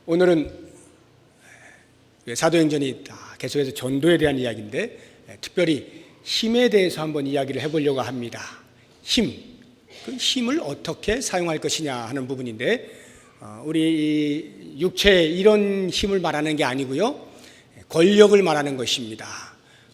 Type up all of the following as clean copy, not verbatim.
오늘은 사도행전이 계속해서 전도에 대한 이야기인데 특별히 힘에 대해서 한번 이야기를 해보려고 합니다. 힘, 그 힘을 어떻게 사용할 것이냐 하는 부분인데 우리 육체 이런 힘을 말하는 게 아니고요, 권력을 말하는 것입니다.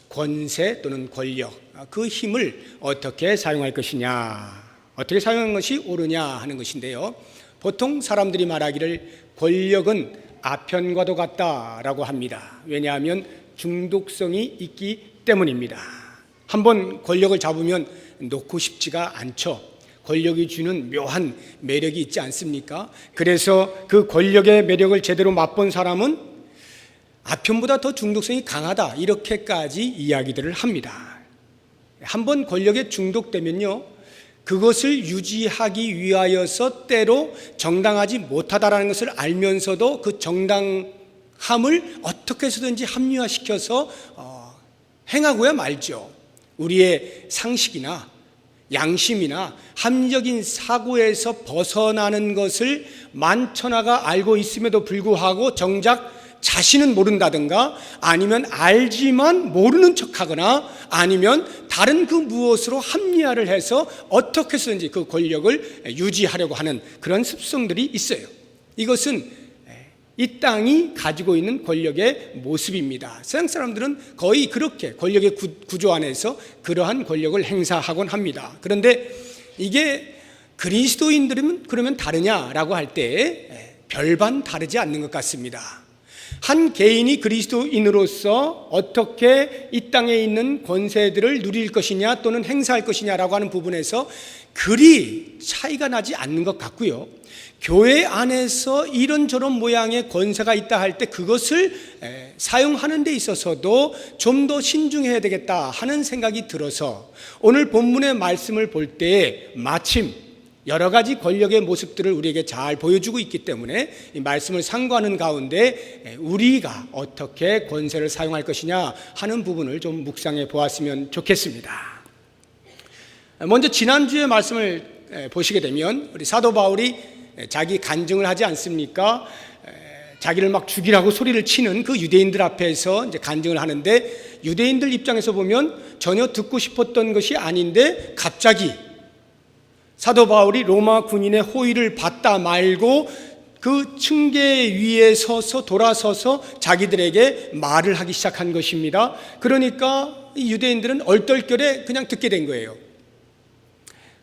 권세 또는 권력, 그 힘을 어떻게 사용할 것이냐, 어떻게 사용하는 것이 옳으냐 하는 것인데요, 보통 사람들이 말하기를 권력은 아편과도 같다라고 합니다. 왜냐하면 중독성이 있기 때문입니다. 한번 권력을 잡으면 놓고 싶지가 않죠. 권력이 주는 묘한 매력이 있지 않습니까? 그래서 그 권력의 매력을 제대로 맛본 사람은 아편보다 더 중독성이 강하다, 이렇게까지 이야기들을 합니다. 한번 권력에 중독되면요, 그것을 유지하기 위하여서 때로 정당하지 못하다라는 것을 알면서도 그 정당함을 어떻게 해서든지 합리화시켜서 행하고야 말죠. 우리의 상식이나 양심이나 합리적인 사고에서 벗어나는 것을 만천하가 알고 있음에도 불구하고 정작 자신은 모른다든가, 아니면 알지만 모르는 척하거나, 아니면 다른 그 무엇으로 합리화를 해서 어떻게 해서든지 그 권력을 유지하려고 하는 그런 습성들이 있어요. 이것은 이 땅이 가지고 있는 권력의 모습입니다. 서양 사람들은 거의 그렇게 권력의 구조 안에서 그러한 권력을 행사하곤 합니다. 그런데 이게 그리스도인들은 그러면 다르냐라고 할 때 별반 다르지 않는 것 같습니다. 한 개인이 그리스도인으로서 어떻게 이 땅에 있는 권세들을 누릴 것이냐 또는 행사할 것이냐라고 하는 부분에서 그리 차이가 나지 않는 것 같고요, 교회 안에서 이런저런 모양의 권세가 있다 할 때 그것을 사용하는 데 있어서도 좀 더 신중해야 되겠다 하는 생각이 들어서 오늘 본문의 말씀을 볼 때 마침 여러 가지 권력의 모습들을 우리에게 잘 보여주고 있기 때문에 이 말씀을 상고하는 가운데 우리가 어떻게 권세를 사용할 것이냐 하는 부분을 좀 묵상해 보았으면 좋겠습니다. 먼저 지난주의 말씀을 보시게 되면 우리 사도 바울이 자기 간증을 하지 않습니까? 자기를 막 죽이라고 소리를 치는 그 유대인들 앞에서 이제 간증을 하는데, 유대인들 입장에서 보면 전혀 듣고 싶었던 것이 아닌데 갑자기 사도 바울이 로마 군인의 호의를 받다 말고 그 층계 위에 서서 돌아서서 자기들에게 말을 하기 시작한 것입니다. 그러니까 이 유대인들은 얼떨결에 그냥 듣게 된 거예요.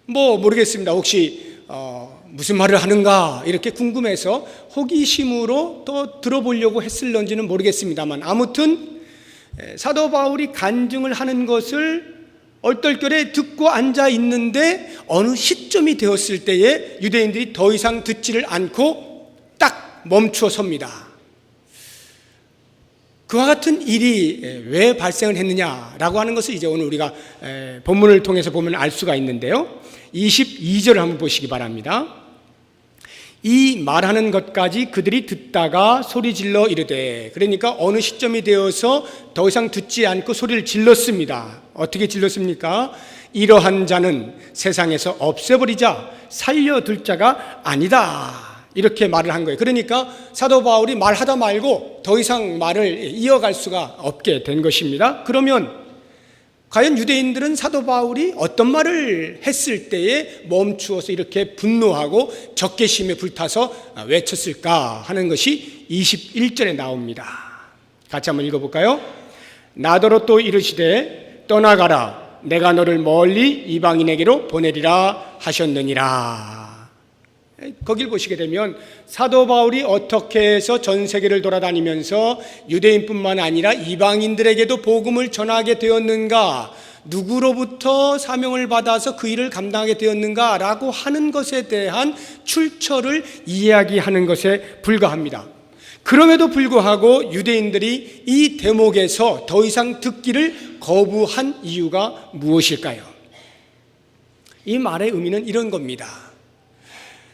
모르겠습니다. 혹시 무슨 말을 하는가 이렇게 궁금해서 호기심으로 또 들어보려고 했을런지는 모르겠습니다만, 아무튼 사도 바울이 간증을 하는 것을 얼떨결에 듣고 앉아 있는데 어느 시점이 되었을 때에 유대인들이 더 이상 듣지를 않고 딱 멈추어 섭니다. 그와 같은 일이 왜 발생을 했느냐라고 하는 것을 이제 오늘 우리가 본문을 통해서 보면 알 수가 있는데요, 22절을 한번 보시기 바랍니다. 이 말하는 것까지 그들이 듣다가 소리 질러 이르되, 그러니까 어느 시점이 되어서 더 이상 듣지 않고 소리를 질렀습니다. 어떻게 질렀습니까? 이러한 자는 세상에서 없애버리자, 살려둘 자가 아니다, 이렇게 말을 한 거예요. 그러니까 사도 바울이 말하다 말고 더 이상 말을 이어갈 수가 없게 된 것입니다. 그러면 과연 유대인들은 사도 바울이 어떤 말을 했을 때에 멈추어서 이렇게 분노하고 적개심에 불타서 외쳤을까 하는 것이 21절에 나옵니다. 같이 한번 읽어볼까요? 나더러 또 이르시되 떠나가라, 내가 너를 멀리 이방인에게로 보내리라 하셨느니라. 거길 보시게 되면 사도 바울이 어떻게 해서 전 세계를 돌아다니면서 유대인뿐만 아니라 이방인들에게도 복음을 전하게 되었는가, 누구로부터 사명을 받아서 그 일을 감당하게 되었는가라고 하는 것에 대한 출처를 이야기하는 것에 불과합니다. 그럼에도 불구하고 유대인들이 이 대목에서 더 이상 듣기를 거부한 이유가 무엇일까요? 이 말의 의미는 이런 겁니다.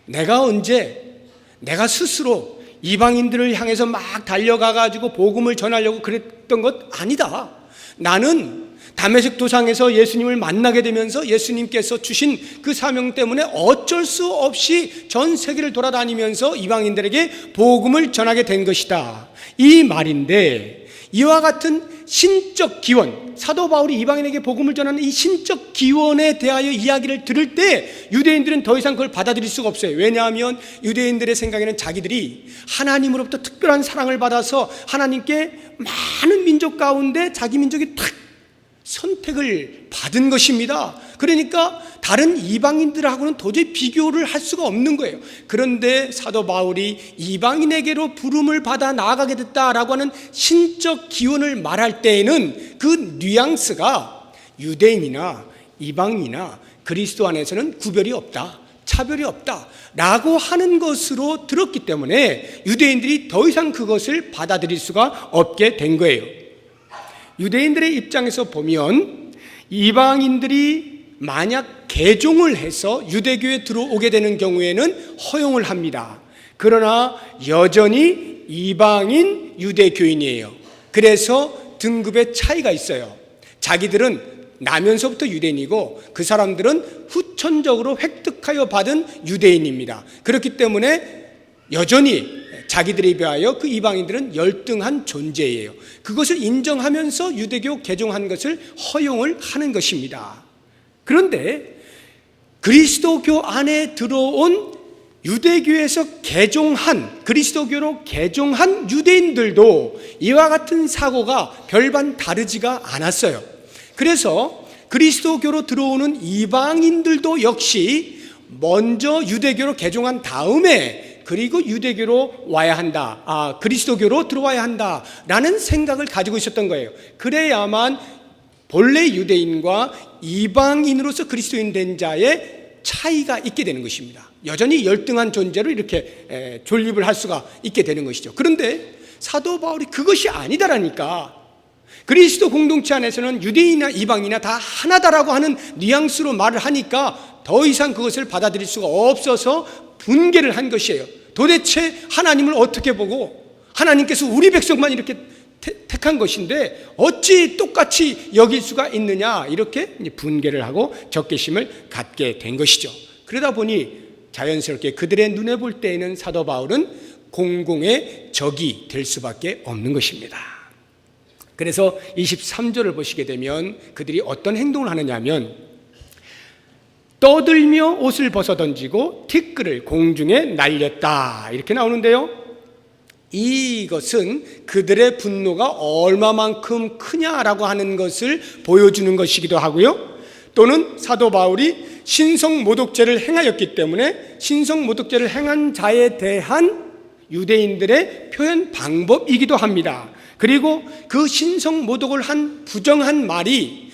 내가 언제 내가 스스로 이방인들을 향해서 막 달려가가지고 복음을 전하려고 그랬던 것 아니다. 나는 다메섹 도상에서 예수님을 만나게 되면서 예수님께서 주신 그 사명 때문에 어쩔 수 없이 전 세계를 돌아다니면서 이방인들에게 복음을 전하게 된 것이다, 이 말인데, 이와 같은 신적 기원, 사도 바울이 이방인에게 복음을 전하는 이 신적 기원에 대하여 이야기를 들을 때 유대인들은 더 이상 그걸 받아들일 수가 없어요. 왜냐하면 유대인들의 생각에는 자기들이 하나님으로부터 특별한 사랑을 받아서 하나님께 많은 민족 가운데 자기 민족이 탁 선택을 받은 것입니다. 그러니까 다른 이방인들하고는 도저히 비교를 할 수가 없는 거예요. 그런데 사도 바울이 이방인에게로 부름을 받아 나아가게 됐다라고 하는 신적 기원을 말할 때에는 그 뉘앙스가 유대인이나 이방인이나 그리스도 안에서는 구별이 없다, 차별이 없다 라고 하는 것으로 들었기 때문에 유대인들이 더 이상 그것을 받아들일 수가 없게 된 거예요. 유대인들의 입장에서 보면 이방인들이 만약 개종을 해서 유대교에 들어오게 되는 경우에는 허용을 합니다. 그러나 여전히 이방인 유대교인이에요. 그래서 등급의 차이가 있어요. 자기들은 나면서부터 유대인이고 그 사람들은 후천적으로 획득하여 받은 유대인입니다. 그렇기 때문에 여전히 자기들에 비하여 그 이방인들은 열등한 존재예요. 그것을 인정하면서 유대교 개종한 것을 허용을 하는 것입니다. 그런데 그리스도교 안에 들어온 유대교에서 개종한, 그리스도교로 개종한 유대인들도 이와 같은 사고가 별반 다르지가 않았어요. 그래서 그리스도교로 들어오는 이방인들도 역시 먼저 유대교로 개종한 다음에 그리고 유대교로 와야 한다, 그리스도교로 들어와야 한다라는 생각을 가지고 있었던 거예요. 그래야만 본래 유대인과 이방인으로서 그리스도인 된 자의 차이가 있게 되는 것입니다. 여전히 열등한 존재로 이렇게 존립을 할 수가 있게 되는 것이죠. 그런데 사도 바울이 그것이 아니다라니까, 그리스도 공동체 안에서는 유대인이나 이방인이나 다 하나다라고 하는 뉘앙스로 말을 하니까 더 이상 그것을 받아들일 수가 없어서 분개를 한 것이에요. 도대체 하나님을 어떻게 보고 하나님께서 우리 백성만 이렇게 택한 것인데 어찌 똑같이 여길 수가 있느냐, 이렇게 분개를 하고 적개심을 갖게 된 것이죠. 그러다 보니 자연스럽게 그들의 눈에 볼 때에는 사도 바울은 공공의 적이 될 수밖에 없는 것입니다. 그래서 23절을 보시게 되면 그들이 어떤 행동을 하느냐 하면 떠들며 옷을 벗어던지고 티끌을 공중에 날렸다, 이렇게 나오는데요, 이것은 그들의 분노가 얼마만큼 크냐라고 하는 것을 보여주는 것이기도 하고요, 또는 사도 바울이 신성모독죄를 행하였기 때문에 신성모독죄를 행한 자에 대한 유대인들의 표현 방법이기도 합니다. 그리고 그 신성모독을 한 부정한 말이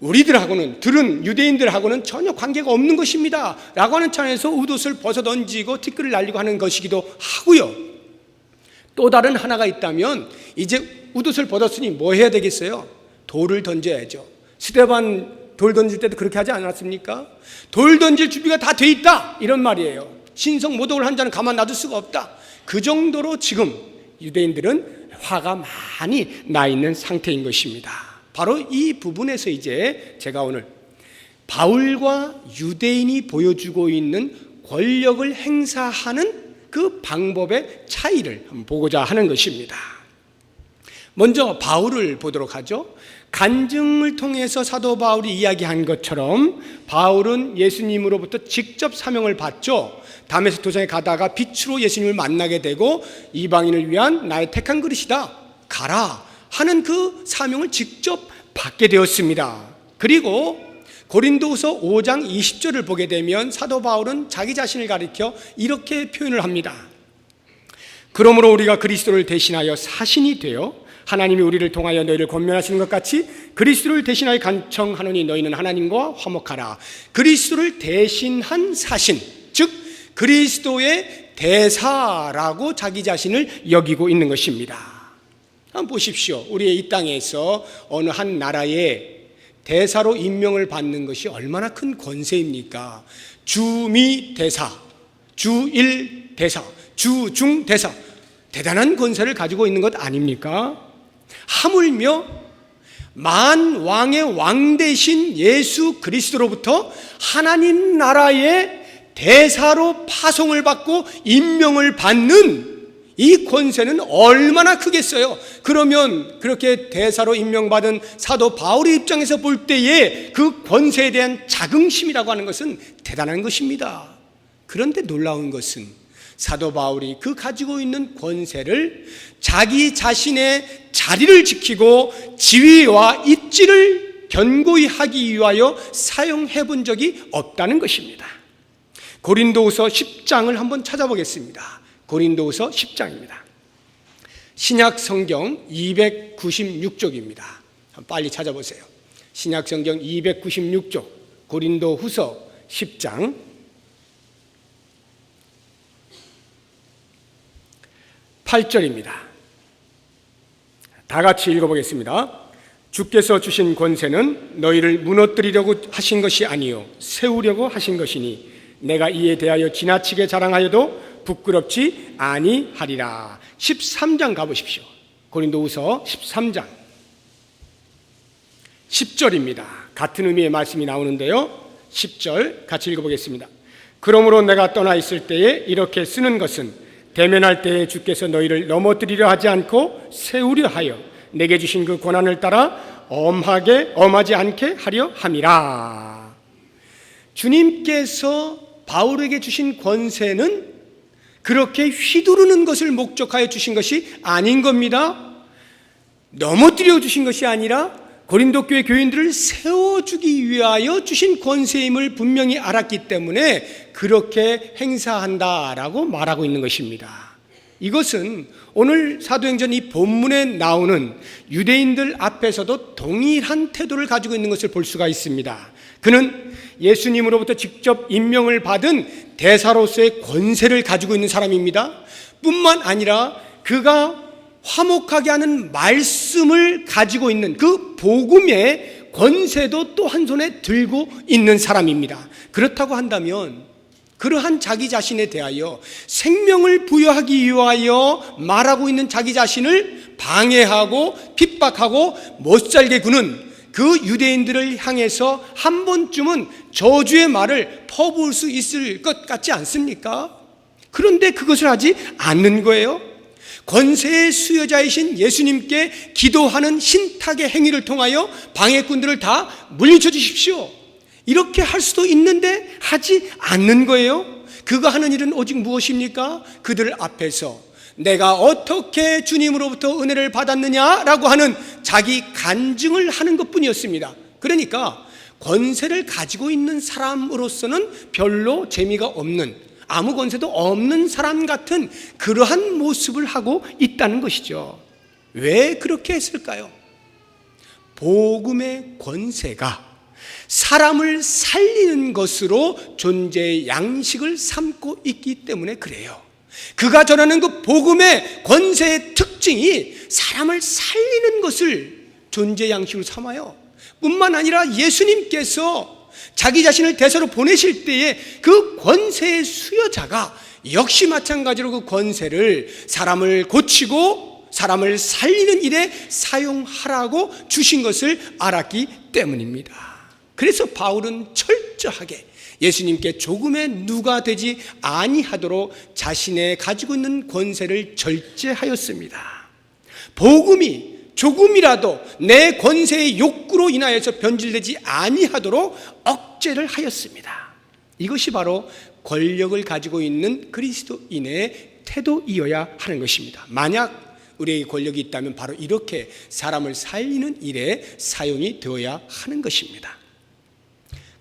우리들하고는, 들은 유대인들하고는 전혀 관계가 없는 것입니다 라고 하는 차원에서 웃옷을 벗어던지고 티끌을 날리고 하는 것이기도 하고요, 또 다른 하나가 있다면 이제 웃옷을 벗었으니 뭐 해야 되겠어요? 돌을 던져야죠. 스데반 돌 던질 때도 그렇게 하지 않았습니까? 돌 던질 준비가 다 돼 있다, 이런 말이에요. 신성모독을 한 자는 가만 놔둘 수가 없다. 그 정도로 지금 유대인들은 화가 많이 나 있는 상태인 것입니다. 바로 이 부분에서 이제 제가 오늘 바울과 유대인이 보여주고 있는 권력을 행사하는 그 방법의 차이를 한번 보고자 하는 것입니다. 먼저 바울을 보도록 하죠. 간증을 통해서 사도 바울이 이야기한 것처럼 바울은 예수님으로부터 직접 사명을 받죠. 다메섹 도상에 가다가 빛으로 예수님을 만나게 되고 이방인을 위한 나의 택한 그릇이다, 가라 하는 그 사명을 직접 받게 되었습니다. 그리고 고린도후서 5장 20절을 보게 되면 사도 바울은 자기 자신을 가리켜 이렇게 표현을 합니다. 그러므로 우리가 그리스도를 대신하여 사신이 되어 하나님이 우리를 통하여 너희를 권면하시는 것 같이 그리스도를 대신하여 간청하노니 너희는 하나님과 화목하라. 그리스도를 대신한 사신, 즉 그리스도의 대사라고 자기 자신을 여기고 있는 것입니다. 한번 보십시오. 우리의 이 땅에서 어느 한 나라의 대사로 임명을 받는 것이 얼마나 큰 권세입니까? 주미 대사, 주일 대사, 주중 대사, 대단한 권세를 가지고 있는 것 아닙니까? 하물며 만왕의 왕 대신 예수 그리스도로부터 하나님 나라의 대사로 파송을 받고 임명을 받는 이 권세는 얼마나 크겠어요. 그러면 그렇게 대사로 임명받은 사도 바울의 입장에서 볼 때에 그 권세에 대한 자긍심이라고 하는 것은 대단한 것입니다. 그런데 놀라운 것은 사도 바울이 그 가지고 있는 권세를 자기 자신의 자리를 지키고 지위와 입지를 견고히 하기 위하여 사용해 본 적이 없다는 것입니다. 고린도후서 10장을 한번 찾아보겠습니다. 고린도후서 10장입니다. 신약 성경 296쪽입니다. 빨리 찾아보세요. 신약 성경 296쪽 고린도후서 10장 8절입니다. 다 같이 읽어보겠습니다. 주께서 주신 권세는 너희를 무너뜨리려고 하신 것이 아니요 세우려고 하신 것이니 내가 이에 대하여 지나치게 자랑하여도 부끄럽지 아니하리라. 13장 가보십시오. 고린도후서 13장 10절입니다. 같은 의미의 말씀이 나오는데요, 10절 같이 읽어보겠습니다. 그러므로 내가 떠나 있을 때에 이렇게 쓰는 것은 대면할 때에 주께서 너희를 넘어뜨리려 하지 않고 세우려 하여 내게 주신 그 권한을 따라 엄하지 않게 하려 함이라. 주님께서 바울에게 주신 권세는 그렇게 휘두르는 것을 목적하여 주신 것이 아닌 겁니다. 넘어뜨려 주신 것이 아니라 고린도 교회 교인들을 세워주기 위하여 주신 권세임을 분명히 알았기 때문에 그렇게 행사한다라고 말하고 있는 것입니다. 이것은 오늘 사도행전 이 본문에 나오는 유대인들 앞에서도 동일한 태도를 가지고 있는 것을 볼 수가 있습니다. 그는 예수님으로부터 직접 임명을 받은 대사로서의 권세를 가지고 있는 사람입니다. 뿐만 아니라 그가 화목하게 하는 말씀을 가지고 있는 그 복음의 권세도 또 한 손에 들고 있는 사람입니다. 그렇다고 한다면 그러한 자기 자신에 대하여 생명을 부여하기 위하여 말하고 있는 자기 자신을 방해하고 핍박하고 못살게 구는 그 유대인들을 향해서 한 번쯤은 저주의 말을 퍼부을 수 있을 것 같지 않습니까? 그런데 그것을 하지 않는 거예요. 권세의 수여자이신 예수님께 기도하는 신탁의 행위를 통하여 방해꾼들을 다 물리쳐 주십시오. 이렇게 할 수도 있는데 하지 않는 거예요. 그가 하는 일은 오직 무엇입니까? 그들 앞에서 내가 어떻게 주님으로부터 은혜를 받았느냐라고 하는 자기 간증을 하는 것뿐이었습니다. 그러니까 권세를 가지고 있는 사람으로서는 별로 재미가 없는, 아무 권세도 없는 사람 같은 그러한 모습을 하고 있다는 것이죠. 왜 그렇게 했을까요? 복음의 권세가 사람을 살리는 것으로 존재의 양식을 삼고 있기 때문에 그래요. 그가 전하는 그 복음의 권세의 특징이 사람을 살리는 것을 존재 양식으로 삼아요. 뿐만 아니라 예수님께서 자기 자신을 대사로 보내실 때에 그 권세의 수여자가 역시 마찬가지로 그 권세를 사람을 고치고 사람을 살리는 일에 사용하라고 주신 것을 알았기 때문입니다. 그래서 바울은 철저하게 예수님께 조금의 누가 되지 아니하도록 자신의 가지고 있는 권세를 절제하였습니다. 복음이 조금이라도 내 권세의 욕구로 인하여서 변질되지 아니하도록 억제를 하였습니다. 이것이 바로 권력을 가지고 있는 그리스도인의 태도이어야 하는 것입니다. 만약 우리에게 권력이 있다면 바로 이렇게 사람을 살리는 일에 사용이 되어야 하는 것입니다.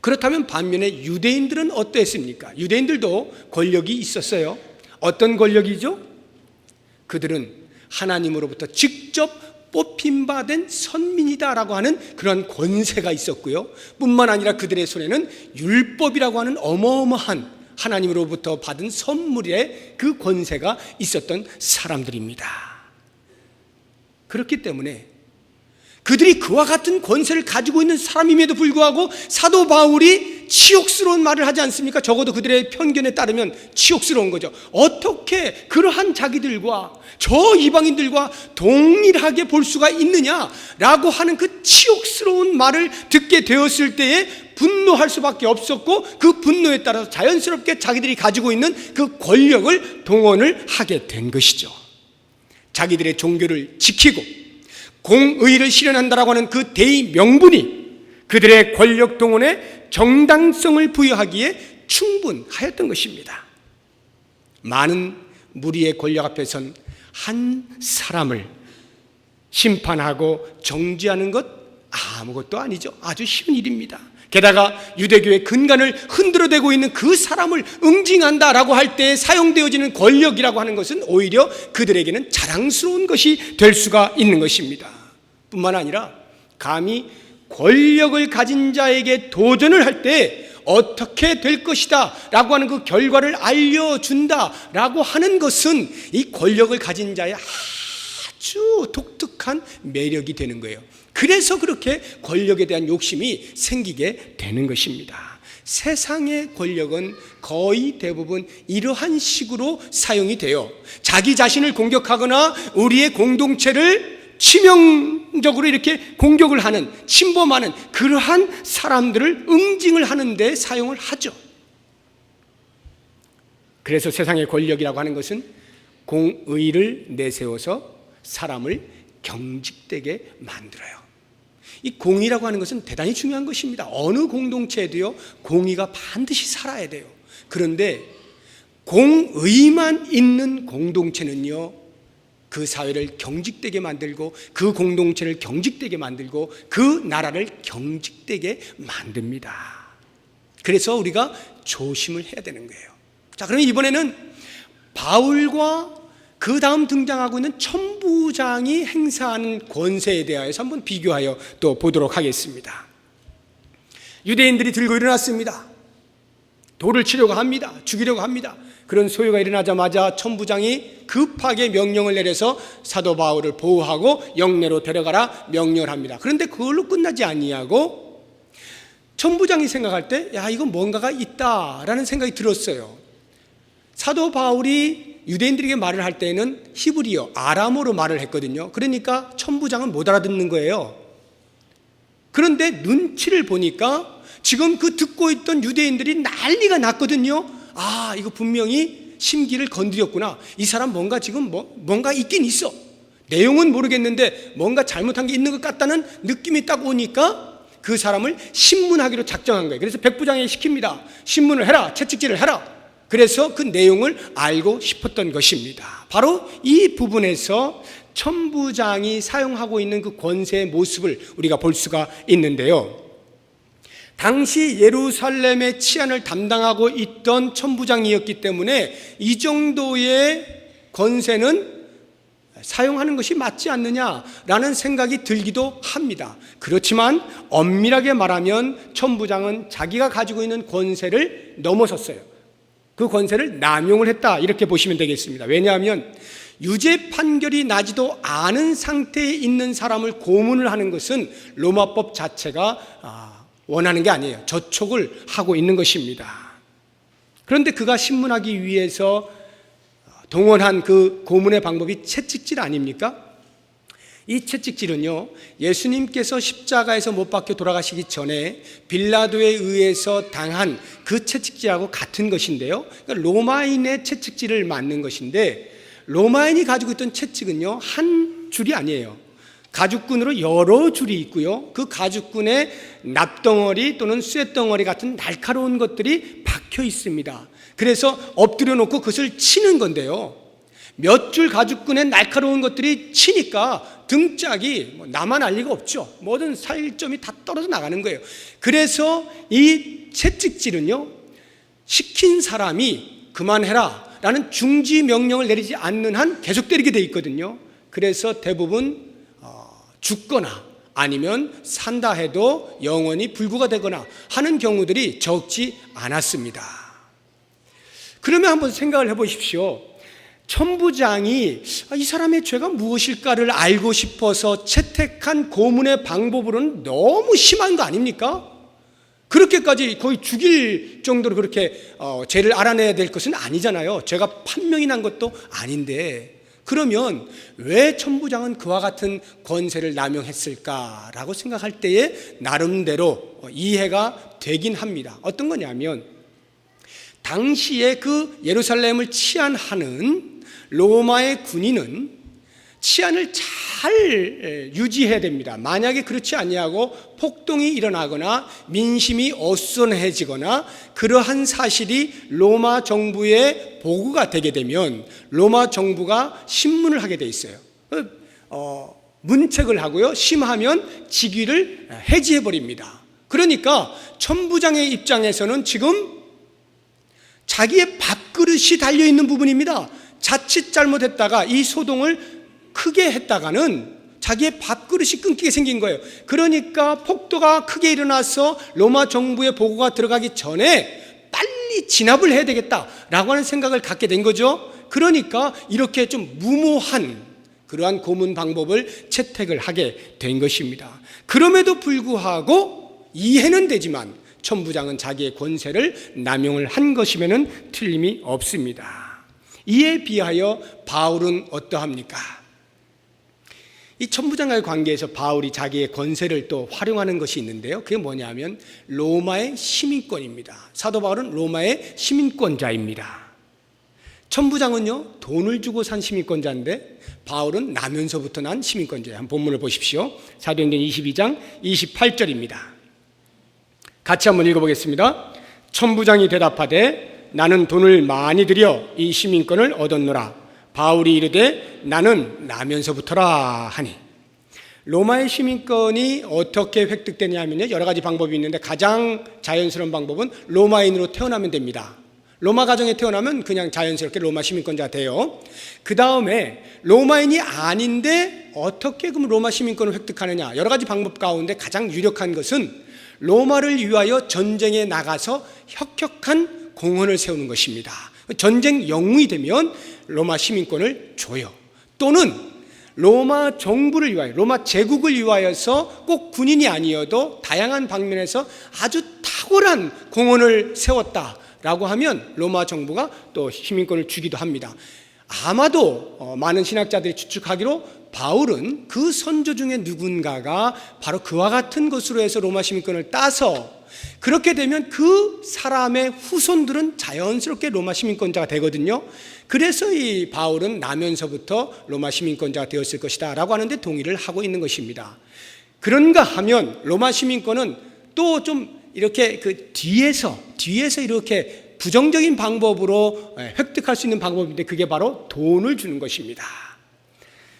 그렇다면 반면에 유대인들은 어땠습니까? 유대인들도 권력이 있었어요. 어떤 권력이죠? 그들은 하나님으로부터 직접 뽑힘받은 선민이다라고 하는 그런 권세가 있었고요. 뿐만 아니라 그들의 손에는 율법이라고 하는 어마어마한 하나님으로부터 받은 선물의 그 권세가 있었던 사람들입니다. 그렇기 때문에 그들이 그와 같은 권세를 가지고 있는 사람임에도 불구하고 사도 바울이 치욕스러운 말을 하지 않습니까? 적어도 그들의 편견에 따르면 치욕스러운 거죠. 어떻게 그러한 자기들과 저 이방인들과 동일하게 볼 수가 있느냐라고 하는 그 치욕스러운 말을 듣게 되었을 때에 분노할 수밖에 없었고, 그 분노에 따라서 자연스럽게 자기들이 가지고 있는 그 권력을 동원을 하게 된 것이죠. 자기들의 종교를 지키고 공의를 실현한다라고 하는 그 대의 명분이 그들의 권력 동원에 정당성을 부여하기에 충분하였던 것입니다. 많은 무리의 권력 앞에선 한 사람을 심판하고 정죄하는 것 아무것도 아니죠. 아주 쉬운 일입니다. 게다가 유대교의 근간을 흔들어대고 있는 그 사람을 응징한다라고 할 때 사용되어지는 권력이라고 하는 것은 오히려 그들에게는 자랑스러운 것이 될 수가 있는 것입니다. 뿐만 아니라 감히 권력을 가진 자에게 도전을 할 때 어떻게 될 것이다 라고 하는 그 결과를 알려준다 라고 하는 것은 이 권력을 가진 자의 아주 독특한 매력이 되는 거예요. 그래서 그렇게 권력에 대한 욕심이 생기게 되는 것입니다. 세상의 권력은 거의 대부분 이러한 식으로 사용이 돼요. 자기 자신을 공격하거나 우리의 공동체를 치명적으로 이렇게 공격을 하는, 침범하는 그러한 사람들을 응징을 하는 데 사용을 하죠. 그래서 세상의 권력이라고 하는 것은 공의를 내세워서 사람을 경직되게 만들어요. 이 공의라고 하는 것은 대단히 중요한 것입니다. 어느 공동체에도요, 공의가 반드시 살아야 돼요. 그런데 공의만 있는 공동체는요, 그 사회를 경직되게 만들고 그 공동체를 경직되게 만들고 그 나라를 경직되게 만듭니다. 그래서 우리가 조심을 해야 되는 거예요. 자, 그럼 이번에는 바울과 그 다음 등장하고 있는 천부장이 행사하는 권세에 대하여서 한번 비교하여 또 보도록 하겠습니다. 유대인들이 들고 일어났습니다. 돌을 치려고 합니다. 죽이려고 합니다. 그런 소요가 일어나자마자 천부장이 급하게 명령을 내려서 사도 바울을 보호하고 영내로 데려가라 명령을 합니다. 그런데 그걸로 끝나지 아니하고 천부장이 생각할 때 야, 이건 뭔가가 있다라는 생각이 들었어요. 사도 바울이 유대인들에게 말을 할 때는 히브리어, 아람어로 말을 했거든요. 그러니까 천부장은 못 알아듣는 거예요. 그런데 눈치를 보니까 지금 그 듣고 있던 유대인들이 난리가 났거든요. 아, 이거 분명히 심기를 건드렸구나. 이 사람 뭔가 지금 뭔가 있긴 있어. 내용은 모르겠는데 뭔가 잘못한 게 있는 것 같다는 느낌이 딱 오니까 그 사람을 신문하기로 작정한 거예요. 그래서 백부장이 시킵니다. 신문을 해라, 채찍질을 해라. 그래서 그 내용을 알고 싶었던 것입니다. 바로 이 부분에서 천부장이 사용하고 있는 그 권세의 모습을 우리가 볼 수가 있는데요. 당시 예루살렘의 치안을 담당하고 있던 천부장이었기 때문에 이 정도의 권세는 사용하는 것이 맞지 않느냐라는 생각이 들기도 합니다. 그렇지만 엄밀하게 말하면 천부장은 자기가 가지고 있는 권세를 넘어섰어요. 그 권세를 남용을 했다, 이렇게 보시면 되겠습니다. 왜냐하면 유죄 판결이 나지도 않은 상태에 있는 사람을 고문을 하는 것은 로마법 자체가 원하는 게 아니에요. 저촉을 하고 있는 것입니다. 그런데 그가 신문하기 위해서 동원한 그 고문의 방법이 채찍질 아닙니까? 이 채찍질은요, 예수님께서 십자가에서 못 박혀 돌아가시기 전에 빌라도에 의해서 당한 그 채찍질하고 같은 것인데요, 그러니까 로마인의 채찍질을 맞는 것인데, 로마인이 가지고 있던 채찍은요, 한 줄이 아니에요. 가죽끈으로 여러 줄이 있고요, 그 가죽끈에 납덩어리 또는 쇠덩어리 같은 날카로운 것들이 박혀 있습니다. 그래서 엎드려 놓고 그것을 치는 건데요, 몇 줄 가죽끈에 날카로운 것들이 치니까 등짝이 나만 알 리가 없죠. 모든 살점이 다 떨어져 나가는 거예요. 그래서 이 채찍질은요, 시킨 사람이 그만해라 라는 중지 명령을 내리지 않는 한 계속 때리게 돼 있거든요. 그래서 대부분 죽거나 아니면 산다 해도 영원히 불구가 되거나 하는 경우들이 적지 않았습니다. 그러면 한번 생각을 해보십시오. 천부장이 이 사람의 죄가 무엇일까를 알고 싶어서 채택한 고문의 방법으로는 너무 심한 거 아닙니까? 그렇게까지 거의 죽일 정도로 그렇게 죄를 알아내야 될 것은 아니잖아요. 죄가 판명이 난 것도 아닌데, 그러면 왜 천부장은 그와 같은 권세를 남용했을까라고 생각할 때에 나름대로 이해가 되긴 합니다. 어떤 거냐면, 당시에 그 예루살렘을 치안하는 로마의 군인은 치안을 잘 유지해야 됩니다. 만약에 그렇지 아니하고 폭동이 일어나거나 민심이 어수선해지거나 그러한 사실이 로마 정부에 보고가 되게 되면 로마 정부가 심문을 하게 돼 있어요. 문책을 하고요, 심하면 직위를 해지해 버립니다. 그러니까 천부장의 입장에서는 지금 자기의 밥그릇이 달려있는 부분입니다. 자칫 잘못했다가 이 소동을 크게 했다가는 자기의 밥그릇이 끊기게 생긴 거예요. 그러니까 폭도가 크게 일어나서 로마 정부의 보고가 들어가기 전에 빨리 진압을 해야 되겠다라고 하는 생각을 갖게 된 거죠. 그러니까 이렇게 좀 무모한 그러한 고문 방법을 채택을 하게 된 것입니다. 그럼에도 불구하고 이해는 되지만 천부장은 자기의 권세를 남용을 한 것이면은 틀림이 없습니다. 이에 비하여 바울은 어떠합니까? 이 천부장과의 관계에서 바울이 자기의 권세를 또 활용하는 것이 있는데요, 그게 뭐냐면 로마의 시민권입니다. 사도 바울은 로마의 시민권자입니다. 천부장은요, 돈을 주고 산 시민권자인데 바울은 나면서부터 난 시민권자예요. 한번 본문을 보십시오. 사도행전 22장 28절입니다. 같이 한번 읽어보겠습니다. 천부장이 대답하되 나는 돈을 많이 들여 이 시민권을 얻었노라. 바울이 이르되 나는 나면서부터라 하니. 로마의 시민권이 어떻게 획득되냐면요, 여러 가지 방법이 있는데 가장 자연스러운 방법은 로마인으로 태어나면 됩니다. 로마 가정에 태어나면 그냥 자연스럽게 로마 시민권자가 돼요. 그 다음에 로마인이 아닌데 어떻게 그럼 로마 시민권을 획득하느냐, 여러 가지 방법 가운데 가장 유력한 것은 로마를 위하여 전쟁에 나가서 혁혁한 공헌을 세우는 것입니다. 전쟁 영웅이 되면 로마 시민권을 줘요. 또는 로마 정부를 위하여, 로마 제국을 위하여서 꼭 군인이 아니어도 다양한 방면에서 아주 탁월한 공헌을 세웠다라고 하면 로마 정부가 또 시민권을 주기도 합니다. 아마도 많은 신학자들이 추측하기로 바울은 그 선조 중에 누군가가 바로 그와 같은 것으로 해서 로마 시민권을 따서, 그렇게 되면 그 사람의 후손들은 자연스럽게 로마 시민권자가 되거든요. 그래서 이 바울은 나면서부터 로마 시민권자가 되었을 것이다 라고 하는데 동의를 하고 있는 것입니다. 그런가 하면 로마 시민권은 또 좀 이렇게 그 뒤에서 이렇게 부정적인 방법으로 획득할 수 있는 방법인데, 그게 바로 돈을 주는 것입니다.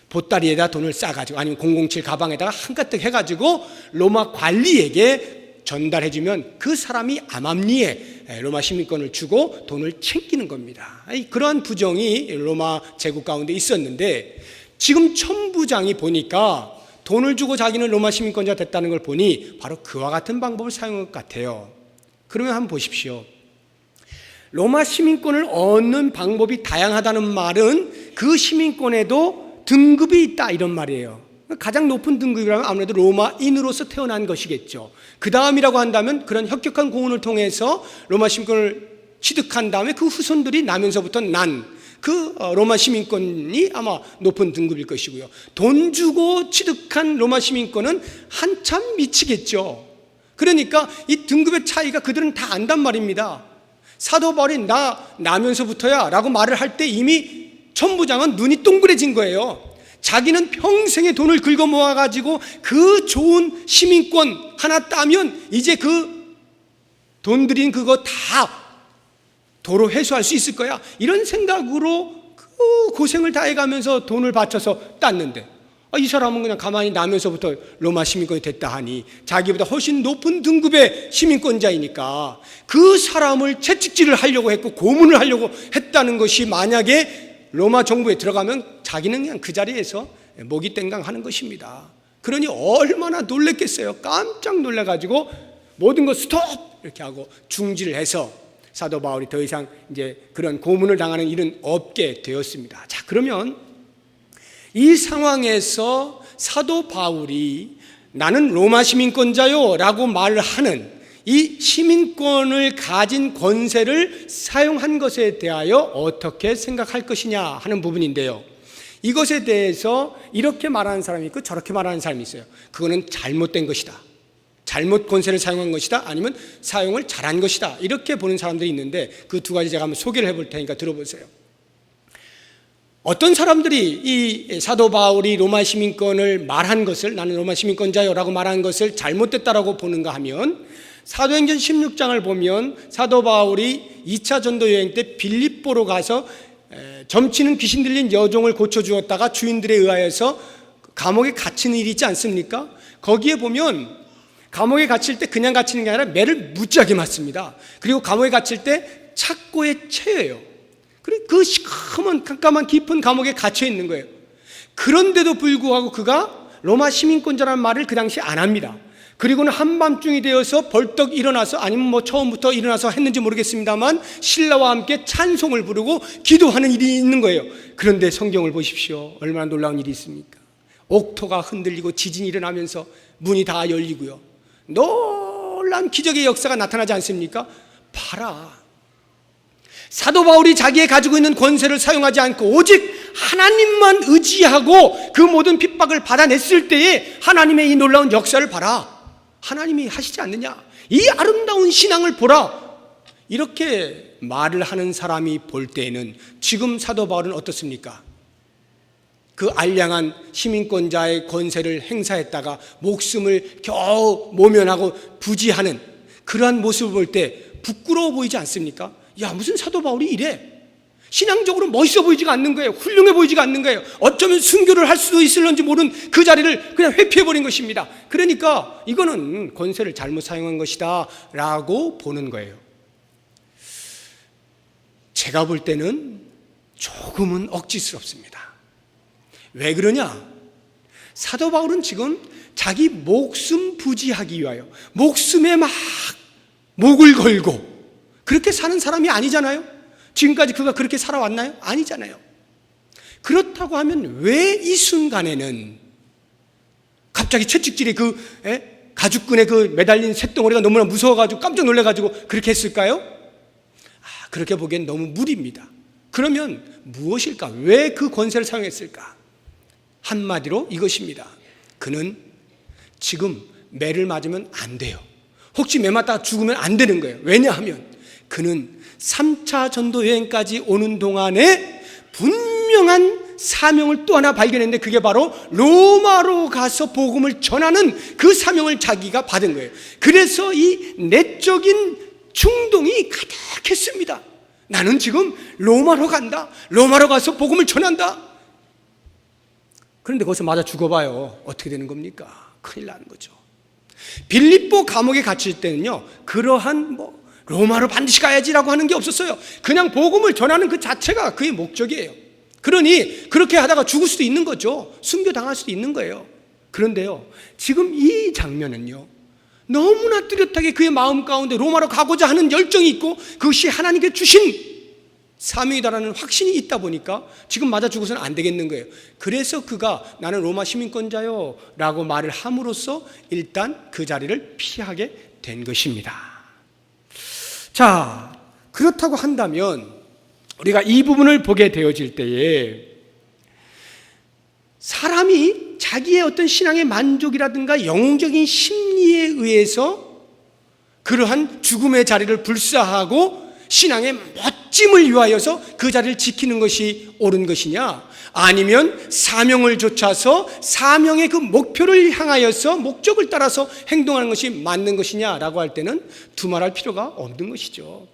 보따리에다 돈을 싸가지고 아니면 007 가방에다가 한가득 해가지고 로마 관리에게 전달해주면 그 사람이 암암리에 로마 시민권을 주고 돈을 챙기는 겁니다. 그러한 부정이 로마 제국 가운데 있었는데, 지금 천부장이 보니까 돈을 주고 자기는 로마 시민권자가 됐다는 걸 보니 바로 그와 같은 방법을 사용한 것 같아요. 그러면 한번 보십시오. 로마 시민권을 얻는 방법이 다양하다는 말은 그 시민권에도 등급이 있다 이런 말이에요. 가장 높은 등급이라면 아무래도 로마인으로서 태어난 것이겠죠. 그 다음이라고 한다면 그런 혁혁한 공헌을 통해서 로마 시민권을 취득한 다음에 그 후손들이 나면서부터 난 그 로마 시민권이 아마 높은 등급일 것이고요. 돈 주고 취득한 로마 시민권은 한참 미치겠죠. 그러니까 이 등급의 차이가 그들은 다 안단 말입니다. 사도 바울이 나면서부터야 라고 말을 할 때 이미 천부장은 눈이 동그래진 거예요. 자기는 평생의 돈을 긁어 모아가지고 그 좋은 시민권 하나 따면 이제 그 돈 들인 그거 다 도로 회수할 수 있을 거야, 이런 생각으로 그 고생을 다 해가면서 돈을 바쳐서 땄는데, 이 사람은 그냥 가만히 나면서부터 로마 시민권이 됐다 하니 자기보다 훨씬 높은 등급의 시민권자이니까 그 사람을 채찍질을 하려고 했고 고문을 하려고 했다는 것이 만약에 로마 정부에 들어가면 자기는 그냥 그 자리에서 목이 땡강하는 것입니다. 그러니 얼마나 놀랬겠어요. 깜짝 놀라가지고 모든 거 스톱 이렇게 하고 중지를 해서 사도 바울이 더 이상 이제 그런 고문을 당하는 일은 없게 되었습니다. 자, 그러면 이 상황에서 사도 바울이 나는 로마 시민권자요 라고 말을 하는 이 시민권을 가진 권세를 사용한 것에 대하여 어떻게 생각할 것이냐 하는 부분인데요. 이것에 대해서 이렇게 말하는 사람이 있고 저렇게 말하는 사람이 있어요. 그거는 잘못된 것이다, 잘못 권세를 사용한 것이다, 아니면 사용을 잘한 것이다, 이렇게 보는 사람들이 있는데 그 두 가지 제가 한번 소개를 해볼 테니까 들어보세요. 어떤 사람들이 이 사도 바울이 로마 시민권을 말한 것을, 나는 로마 시민권자요 라고 말한 것을 잘못됐다라고 보는가 하면, 사도행전 16장을 보면 사도 바울이 2차 전도 여행 때 빌립보로 가서 점치는 귀신 들린 여종을 고쳐주었다가 주인들에 의하여서 감옥에 갇히는 일이 있지 않습니까? 거기에 보면 감옥에 갇힐 때 그냥 갇히는 게 아니라 매를 무지하게 맞습니다. 그리고 감옥에 갇힐 때 착고에 채여요. 그리고 그 시커먼 깜깜한 깊은 감옥에 갇혀 있는 거예요. 그런데도 불구하고 그가 로마 시민권자라는 말을 그 당시 안 합니다. 그리고는 한밤중이 되어서 벌떡 일어나서, 아니면 뭐 처음부터 일어나서 했는지 모르겠습니다만 신라와 함께 찬송을 부르고 기도하는 일이 있는 거예요. 그런데 성경을 보십시오. 얼마나 놀라운 일이 있습니까? 옥토가 흔들리고 지진이 일어나면서 문이 다 열리고요, 놀라운 기적의 역사가 나타나지 않습니까? 봐라, 사도 바울이 자기의 가지고 있는 권세를 사용하지 않고 오직 하나님만 의지하고 그 모든 핍박을 받아냈을 때에 하나님의 이 놀라운 역사를 봐라, 하나님이 하시지 않느냐, 이 아름다운 신앙을 보라, 이렇게 말을 하는 사람이 볼 때에는 지금 사도 바울은 어떻습니까? 그 알량한 시민권자의 권세를 행사했다가 목숨을 겨우 모면하고 부지하는 그러한 모습을 볼 때 부끄러워 보이지 않습니까? 야, 무슨 사도 바울이 이래? 신앙적으로 멋있어 보이지가 않는 거예요. 훌륭해 보이지가 않는 거예요. 어쩌면 순교를 할 수도 있을런지 모르는 그 자리를 그냥 회피해버린 것입니다. 그러니까 이거는 권세를 잘못 사용한 것이다 라고 보는 거예요. 제가 볼 때는 조금은 억지스럽습니다. 왜 그러냐? 사도 바울은 지금 자기 목숨 부지하기 위하여 목숨에 막 목을 걸고 그렇게 사는 사람이 아니잖아요. 지금까지 그가 그렇게 살아왔나요? 아니잖아요. 그렇다고 하면 왜 이 순간에는 갑자기 채찍질이 가죽끈에 그 매달린 쇳덩어리가 너무나 무서워가지고 깜짝 놀래가지고 그렇게 했을까요? 그렇게 보기엔 너무 무리입니다. 그러면 무엇일까? 왜 그 권세를 사용했을까? 한마디로 이것입니다. 그는 지금 매를 맞으면 안 돼요. 혹시 매 맞다가 죽으면 안 되는 거예요. 왜냐하면 그는 3차 전도 여행까지 오는 동안에 분명한 사명을 또 하나 발견했는데, 그게 바로 로마로 가서 복음을 전하는 그 사명을 자기가 받은 거예요. 그래서 이 내적인 충동이 가득했습니다. 나는 지금 로마로 간다, 로마로 가서 복음을 전한다. 그런데 거기서 맞아 죽어봐요. 어떻게 되는 겁니까? 큰일 나는 거죠. 빌립보 감옥에 갇힐 때는요, 그러한 로마로 반드시 가야지라고 하는 게 없었어요. 그냥 복음을 전하는 그 자체가 그의 목적이에요. 그러니 그렇게 하다가 죽을 수도 있는 거죠. 순교당할 수도 있는 거예요. 그런데요, 지금 이 장면은요, 너무나 뚜렷하게 그의 마음 가운데 로마로 가고자 하는 열정이 있고 그것이 하나님께 주신 사명이다라는 확신이 있다 보니까 지금 맞아 죽어서는 안 되겠는 거예요. 그래서 그가 나는 로마 시민권자요 라고 말을 함으로써 일단 그 자리를 피하게 된 것입니다. 자, 그렇다고 한다면 우리가 이 부분을 보게 되어질 때에 사람이 자기의 어떤 신앙의 만족이라든가 영웅적인 심리에 의해서 그러한 죽음의 자리를 불사하고 신앙의 멋짐을 위하여서 그 자리를 지키는 것이 옳은 것이냐, 아니면 사명을 좇아서 사명의 그 목표를 향하여서 목적을 따라서 행동하는 것이 맞는 것이냐라고 할 때는 두말할 필요가 없는 것이죠.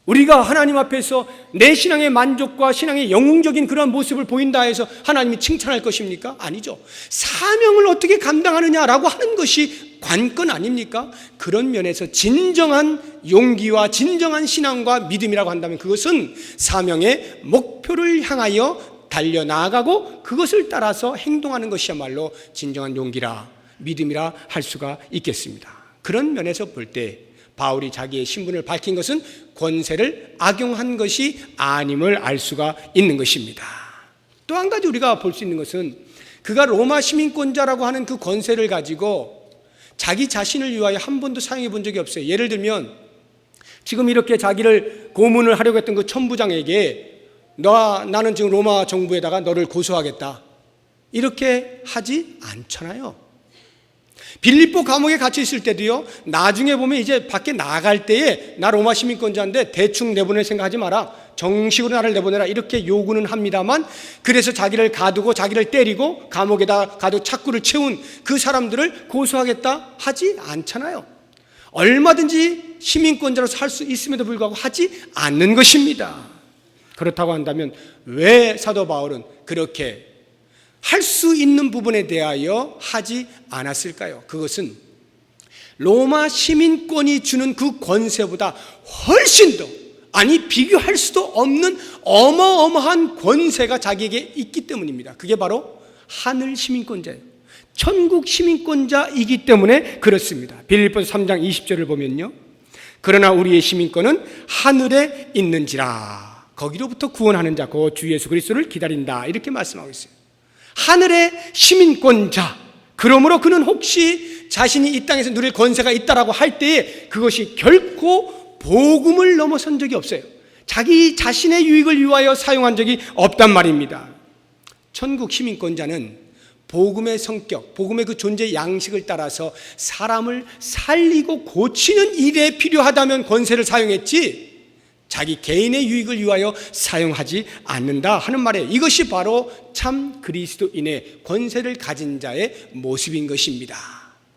우리가 하나님 앞에서 내 신앙의 만족과 신앙의 영웅적인 그런 모습을 보인다 해서 하나님이 칭찬할 것입니까? 아니죠. 사명을 어떻게 감당하느냐라고 하는 것이 관건 아닙니까? 그런 면에서 진정한 용기와 진정한 신앙과 믿음이라고 한다면 그것은 사명의 목표를 향하여 달려나가고 그것을 따라서 행동하는 것이야말로 진정한 용기라 믿음이라 할 수가 있겠습니다. 그런 면에서 볼 때 바울이 자기의 신분을 밝힌 것은 권세를 악용한 것이 아님을 알 수가 있는 것입니다. 또 한 가지 우리가 볼 수 있는 것은 그가 로마 시민권자라고 하는 그 권세를 가지고 자기 자신을 위하여 한 번도 사용해 본 적이 없어요. 예를 들면 지금 이렇게 자기를 고문을 하려고 했던 그 천부장에게 나는 지금 로마 정부에다가 너를 고소하겠다, 이렇게 하지 않잖아요. 빌립보 감옥에 갇혀 있을 때도요, 나중에 보면 이제 밖에 나갈 때에 나 로마 시민권자인데 대충 내보낼 생각하지 마라, 정식으로 나를 내보내라, 이렇게 요구는 합니다만, 그래서 자기를 가두고 자기를 때리고 감옥에다 가두고 착구를 채운 그 사람들을 고소하겠다 하지 않잖아요. 얼마든지 시민권자로서 할 수 있음에도 불구하고 하지 않는 것입니다. 그렇다고 한다면 왜 사도 바울은 그렇게 할 수 있는 부분에 대하여 하지 않았을까요? 그것은 로마 시민권이 주는 그 권세보다 훨씬 더, 아니 비교할 수도 없는 어마어마한 권세가 자기에게 있기 때문입니다. 그게 바로 하늘 시민권자예요. 천국 시민권자이기 때문에 그렇습니다. 빌립보서 3장 20절을 보면요, 그러나 우리의 시민권은 하늘에 있는지라 거기로부터 구원하는 자 곧 주 예수 그리스도를 기다린다, 이렇게 말씀하고 있어요. 하늘의 시민권자, 그러므로 그는 혹시 자신이 이 땅에서 누릴 권세가 있다라고 할 때에 그것이 결코 복음을 넘어선 적이 없어요. 자기 자신의 유익을 위하여 사용한 적이 없단 말입니다. 천국 시민권자는 복음의 성격, 복음의 그 존재 양식을 따라서 사람을 살리고 고치는 일에 필요하다면 권세를 사용했지 자기 개인의 유익을 위하여 사용하지 않는다 하는 말이에요. 이것이 바로 참 그리스도인의 권세를 가진 자의 모습인 것입니다.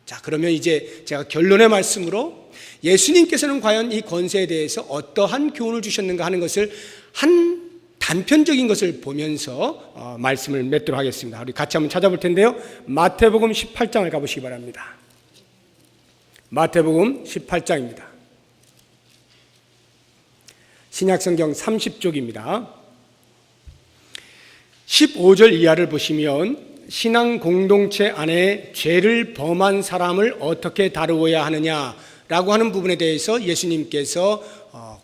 자, 그러면 이제 제가 결론의 말씀으로 예수님께서는 과연 이 권세에 대해서 어떠한 교훈을 주셨는가 하는 것을 한 단편적인 것을 보면서 말씀을 맺도록 하겠습니다. 우리 같이 한번 찾아볼 텐데요, 마태복음 18장을 가보시기 바랍니다. 마태복음 18장입니다. 신약성경 30쪽입니다. 15절 이하를 보시면 신앙 공동체 안에 죄를 범한 사람을 어떻게 다루어야 하느냐라고 하는 부분에 대해서 예수님께서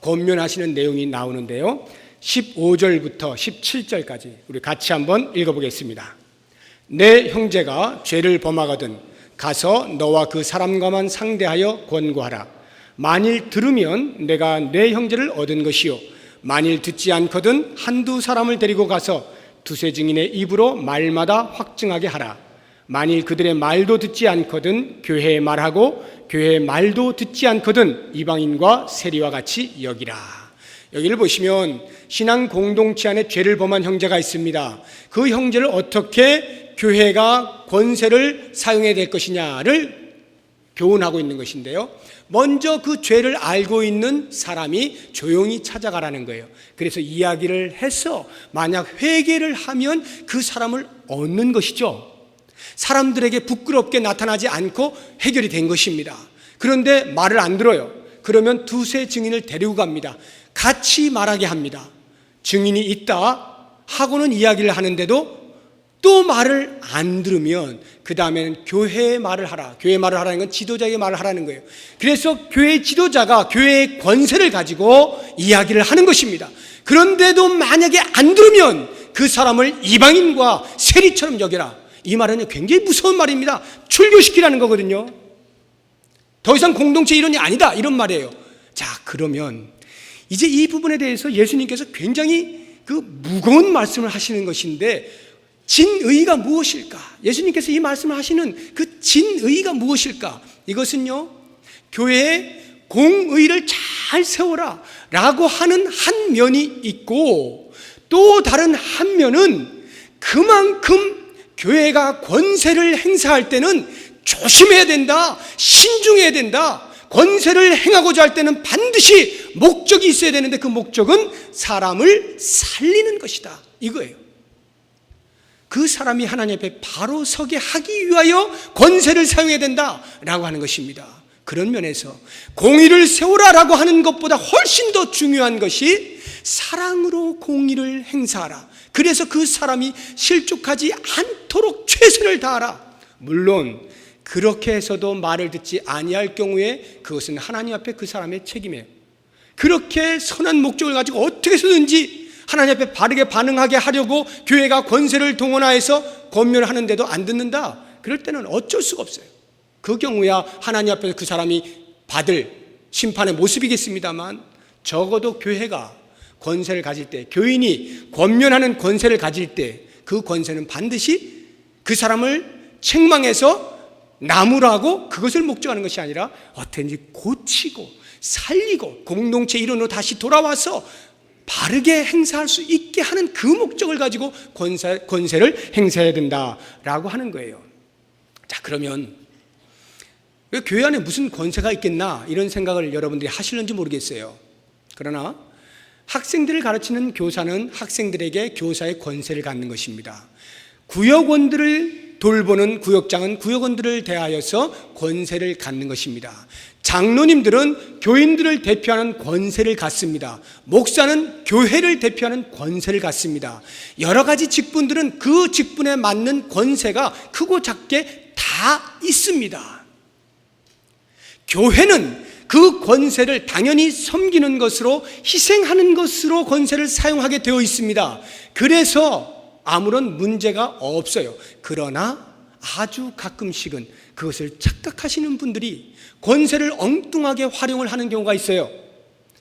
권면하시는 내용이 나오는데요, 15절부터 17절까지 우리 같이 한번 읽어보겠습니다. 내 형제가 죄를 범하거든 가서 너와 그 사람과만 상대하여 권고하라. 만일 들으면 내가 내 형제를 얻은 것이요, 만일 듣지 않거든 한두 사람을 데리고 가서 두세 증인의 입으로 말마다 확증하게 하라. 만일 그들의 말도 듣지 않거든 교회의 말하고 교회의 말도 듣지 않거든 이방인과 세리와 같이 여기라. 여기를 보시면 신앙 공동체 안에 죄를 범한 형제가 있습니다. 그 형제를 어떻게 교회가 권세를 사용해야 될 것이냐를 교훈하고 있는 것인데요, 먼저 그 죄를 알고 있는 사람이 조용히 찾아가라는 거예요. 그래서 이야기를 해서 만약 회개를 하면 그 사람을 얻는 것이죠. 사람들에게 부끄럽게 나타나지 않고 해결이 된 것입니다. 그런데 말을 안 들어요. 그러면 두세 증인을 데리고 갑니다. 같이 말하게 합니다. 증인이 있다 하고는 이야기를 하는데도 또 말을 안 들으면 그 다음에는 교회의 말을 하라. 교회의 말을 하라는 건 지도자의 말을 하라는 거예요. 그래서 교회 지도자가 교회의 권세를 가지고 이야기를 하는 것입니다. 그런데도 만약에 안 들으면 그 사람을 이방인과 세리처럼 여겨라. 이 말은 굉장히 무서운 말입니다. 출교시키라는 거거든요. 더 이상 공동체 일원이 아니다, 이런 말이에요. 자, 그러면 이제 이 부분에 대해서 예수님께서 굉장히 그 무거운 말씀을 하시는 것인데, 진의가 무엇일까? 예수님께서 이 말씀을 하시는 그 진의가 무엇일까? 이것은요, 교회에 공의를 잘 세워라 라고 하는 한 면이 있고, 또 다른 한 면은 그만큼 교회가 권세를 행사할 때는 조심해야 된다, 신중해야 된다. 권세를 행하고자 할 때는 반드시 목적이 있어야 되는데 그 목적은 사람을 살리는 것이다, 이거예요. 그 사람이 하나님 앞에 바로 서게 하기 위하여 권세를 사용해야 된다라고 하는 것입니다. 그런 면에서 공의를 세우라라고 하는 것보다 훨씬 더 중요한 것이 사랑으로 공의를 행사하라. 그래서 그 사람이 실족하지 않도록 최선을 다하라. 물론 그렇게 해서도 말을 듣지 아니할 경우에 그것은 하나님 앞에 그 사람의 책임이에요. 그렇게 선한 목적을 가지고 어떻게 해서든지 하나님 앞에 바르게 반응하게 하려고 교회가 권세를 동원하여서 권면을 하는데도 안 듣는다. 그럴 때는 어쩔 수가 없어요. 그 경우야 하나님 앞에서 그 사람이 받을 심판의 모습이겠습니다만, 적어도 교회가 권세를 가질 때, 교인이 권면하는 권세를 가질 때 그 권세는 반드시 그 사람을 책망해서 나무라고 그것을 목적하는 것이 아니라 어떻게든지 고치고 살리고 공동체 일원으로 다시 돌아와서 바르게 행사할 수 있게 하는 그 목적을 가지고 권세를 행사해야 된다라고 하는 거예요. 자, 그러면 왜 교회 안에 무슨 권세가 있겠나 이런 생각을 여러분들이 하실는지 모르겠어요. 그러나 학생들을 가르치는 교사는 학생들에게 교사의 권세를 갖는 것입니다. 구역원들을 돌보는 구역장은 구역원들을 대하여서 권세를 갖는 것입니다. 장로님들은 교인들을 대표하는 권세를 갖습니다. 목사는 교회를 대표하는 권세를 갖습니다. 여러 가지 직분들은 그 직분에 맞는 권세가 크고 작게 다 있습니다. 교회는 그 권세를 당연히 섬기는 것으로, 희생하는 것으로 권세를 사용하게 되어 있습니다. 그래서 아무런 문제가 없어요. 그러나 아주 가끔씩은 그것을 착각하시는 분들이 권세를 엉뚱하게 활용을 하는 경우가 있어요.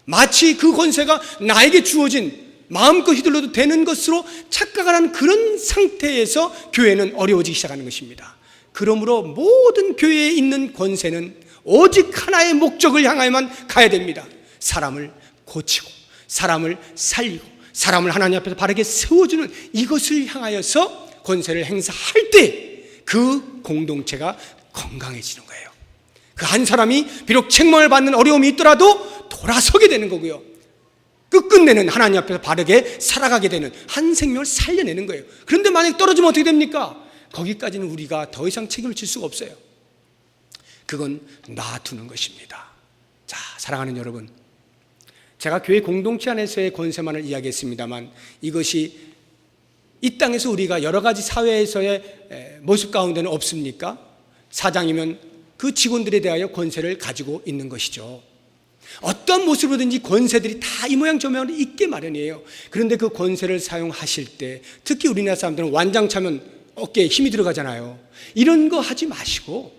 마치 그 권세가 나에게 주어진 마음껏 휘둘러도 되는 것으로 착각을 하는 그런 상태에서 교회는 어려워지기 시작하는 것입니다. 그러므로 모든 교회에 있는 권세는 오직 하나의 목적을 향하여만 가야 됩니다. 사람을 고치고 사람을 살리고 사람을 하나님 앞에서 바르게 세워주는 이것을 향하여서 권세를 행사할 때 그 공동체가 건강해지는 거예요. 그 한 사람이 비록 책망을 받는 어려움이 있더라도 돌아서게 되는 거고요. 끝끝내는 하나님 앞에서 바르게 살아가게 되는 한 생명을 살려내는 거예요. 그런데 만약 떨어지면 어떻게 됩니까? 거기까지는 우리가 더 이상 책임을 질 수가 없어요. 그건 놔두는 것입니다. 자, 사랑하는 여러분, 제가 교회 공동체 안에서의 권세만을 이야기했습니다만 이것이 이 땅에서 우리가 여러 가지 사회에서의 모습 가운데는 없습니까? 사장이면 그 직원들에 대하여 권세를 가지고 있는 것이죠. 어떤 모습으로든지 권세들이 다 이 모양 저 모양으로 있게 마련이에요. 그런데 그 권세를 사용하실 때 특히 우리나라 사람들은 완장 차면 어깨에 힘이 들어가잖아요. 이런 거 하지 마시고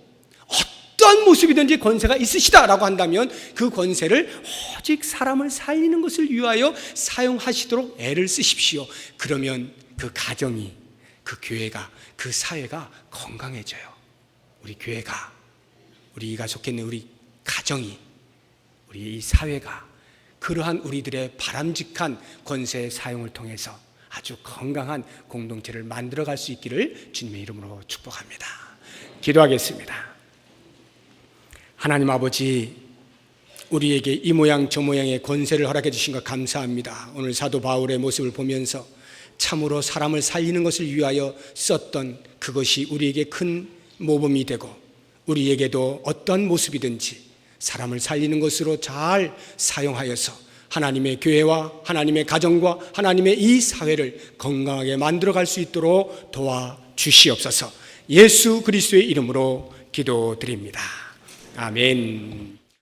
어떤 모습이든지 권세가 있으시다라고 한다면 그 권세를 오직 사람을 살리는 것을 위하여 사용하시도록 애를 쓰십시오. 그러면 그 가정이, 그 교회가, 그 사회가 건강해져요. 우리 교회가, 우리가 속해 있는 우리 가정이, 우리 사회가 그러한 우리들의 바람직한 권세의 사용을 통해서 아주 건강한 공동체를 만들어갈 수 있기를 주님의 이름으로 축복합니다. 기도하겠습니다. 하나님 아버지, 우리에게 이 모양 저 모양의 권세를 허락해 주신 것 감사합니다. 오늘 사도 바울의 모습을 보면서 참으로 사람을 살리는 것을 위하여 썼던 그것이 우리에게 큰 모범이 되고 우리에게도 어떤 모습이든지 사람을 살리는 것으로 잘 사용하여서 하나님의 교회와 하나님의 가정과 하나님의 이 사회를 건강하게 만들어갈 수 있도록 도와주시옵소서. 예수 그리스도의 이름으로 기도드립니다. 아멘.